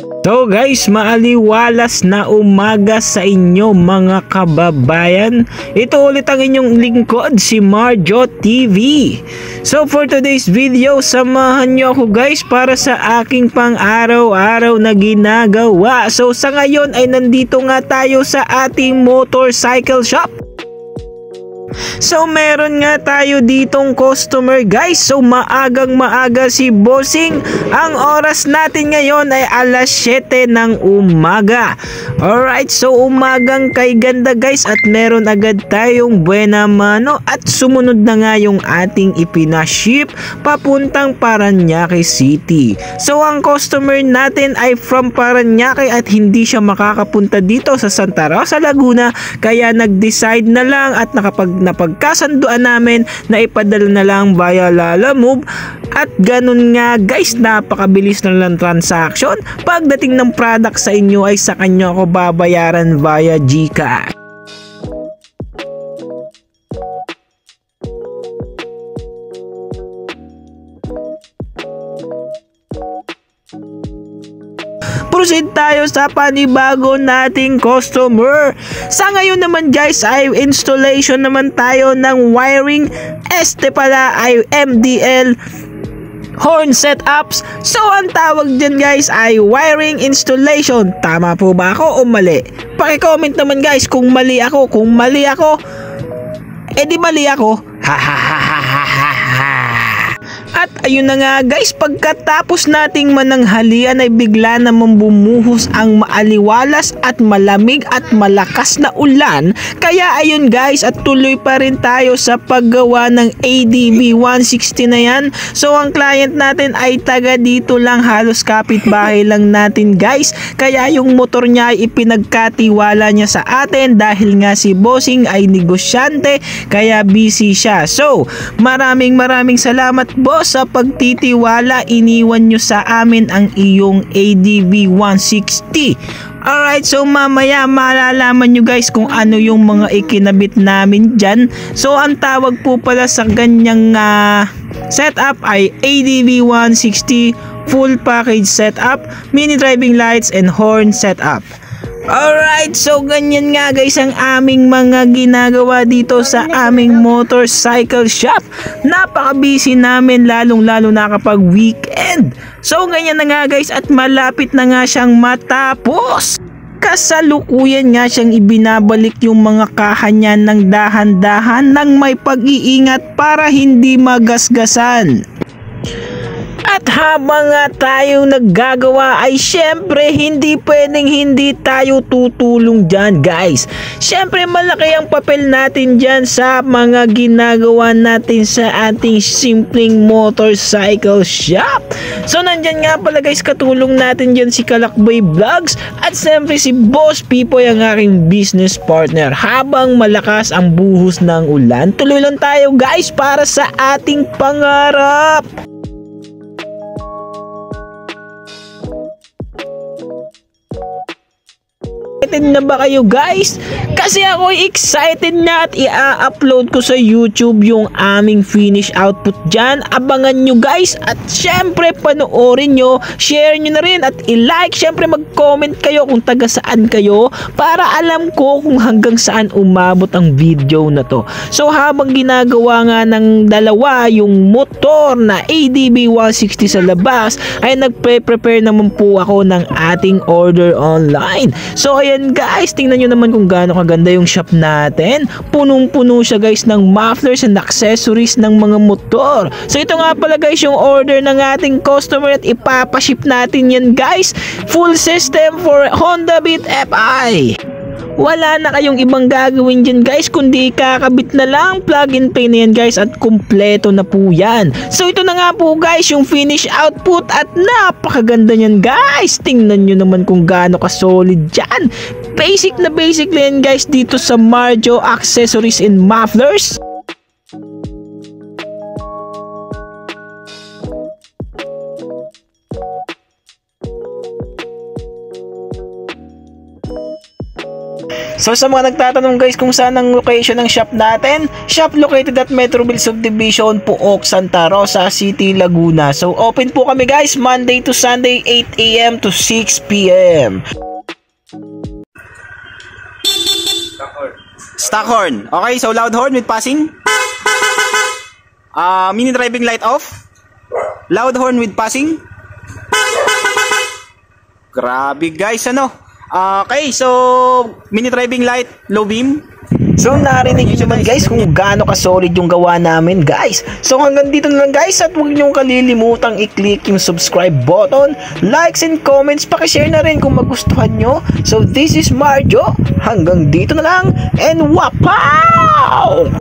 So guys, maaliwalas na umaga sa inyo mga kababayan. Ito ulit ang inyong lingkod, si Marjo TV. So for today's video, samahan nyo ako guys para sa aking pang-araw-araw na ginagawa. So sa ngayon ay nandito nga tayo sa ating motorcycle shop. So meron nga tayo ditong customer guys. So maagang maaga si Bossing. Ang oras natin ngayon ay alas 7 ng umaga. Alright, so umagang kay ganda guys. At meron agad tayong buena mano. At sumunod na nga yung ating ipinaship papuntang Parañaque City. So ang customer natin ay from Parañaque at hindi siya makakapunta dito sa Santa Rosa, Laguna. Kaya nag-decide na lang at napagkasunduan namin na ipadala na lang via Lalamove. At ganun nga guys, napakabilis na lang transaction. Pagdating ng product sa inyo ay sa kanya ako babayaran via GCash. Proceed tayo sa panibago nating customer. Sa ngayon naman guys ay installation naman tayo ng wiring. Este pala ay MDL horn setups. So ang tawag dyan guys ay wiring installation. Tama po ba ako o mali? Paki-comment naman guys kung mali ako. Kung mali ako, edi mali ako. Ha ha ha ha ha ha. At ayun na nga guys, pagkatapos nating mananghalian ay bigla namang bumuhos ang maaliwalas at malamig at malakas na ulan. Kaya ayun guys, at tuloy pa rin tayo sa paggawa ng ADV 160 na yan. So ang client natin ay taga dito lang, halos kapitbahay lang natin guys. Kaya yung motor niya ay ipinagkatiwala niya sa atin dahil nga si Bossing ay negosyante, kaya busy siya. So maraming salamat boss sa pagtitiwala, iniwan nyo sa amin ang iyong ADV 160. Alright, so mamaya malalaman nyo guys kung ano yung mga ikinabit namin dyan. So ang tawag po pala sa ganyang setup ay ADV 160 full package setup, mini driving lights and horn setup. Alright, so ganyan nga guys ang aming mga ginagawa dito sa aming motorcycle shop. Napaka-busy namin lalong lalo na kapag weekend. So ganyan na nga guys at malapit na nga siyang matapos. Kasalukuyan nga siyang ibinabalik yung mga kaha niya ng dahan-dahan nang may pag-iingat para hindi magasgasan. At habang nga tayong naggagawa ay syempre hindi pwedeng hindi tayo tutulong dyan guys. Syempre malaki ang papel natin dyan sa mga ginagawa natin sa ating simpleng motorcycle shop. So nandyan nga pala guys, katulong natin dyan si Kalakbay Vlogs at syempre si Boss Pipoy ang aking business partner. Habang malakas ang buhos ng ulan, tuloy lang tayo guys para sa ating pangarap. Excited na ba kayo guys? Kasi ako excited na at i-upload ko sa YouTube yung aming finish output dyan. Abangan nyo guys at syempre panoorin nyo, share nyo na rin at i-like. Syempre mag-comment kayo kung taga saan kayo para alam ko kung hanggang saan umabot ang video na to. So habang ginagawa nga ng dalawa yung motor na ADV 160 sa labas ay nagpe-prepare naman po ako ng ating order online. So ayan guys, tingnan nyo naman kung gaano kaganda yung shop natin. Punong-puno siya guys ng mufflers and accessories ng mga motor. So ito nga pala guys yung order ng ating customer at ipapaship natin yan guys. Full system for Honda Beat FI. Wala na kayong ibang gagawin dyan guys kundi kakabit na lang, plug and play na yan guys at kumpleto na po yan. So ito na nga po guys yung finish output at napakaganda nyan guys. Tingnan nyo naman kung gaano ka solid dyan. Basic na basic lang yan guys dito sa Marjo Accessories and Mufflers. So sa mga nagtatanong guys kung saan ang location ng shop natin, shop located at Metroville Subdivision, Puok, Santa Rosa City, Laguna. So open po kami guys Monday to Sunday 8 AM to 6 PM. Stock horn. Okay, so loud horn with passing. Mini driving light off. Loud horn with passing. Grabe guys, ano? Okay, so mini driving light, low beam. So narinig nyo naman guys kung gaano ka-solid yung gawa namin guys. So hanggang dito na lang guys, at huwag nyo kalilimutang i-click yung subscribe button, likes and comments, pakishare na rin kung magustuhan nyo. So this is Marjo, hanggang dito na lang and wapaw!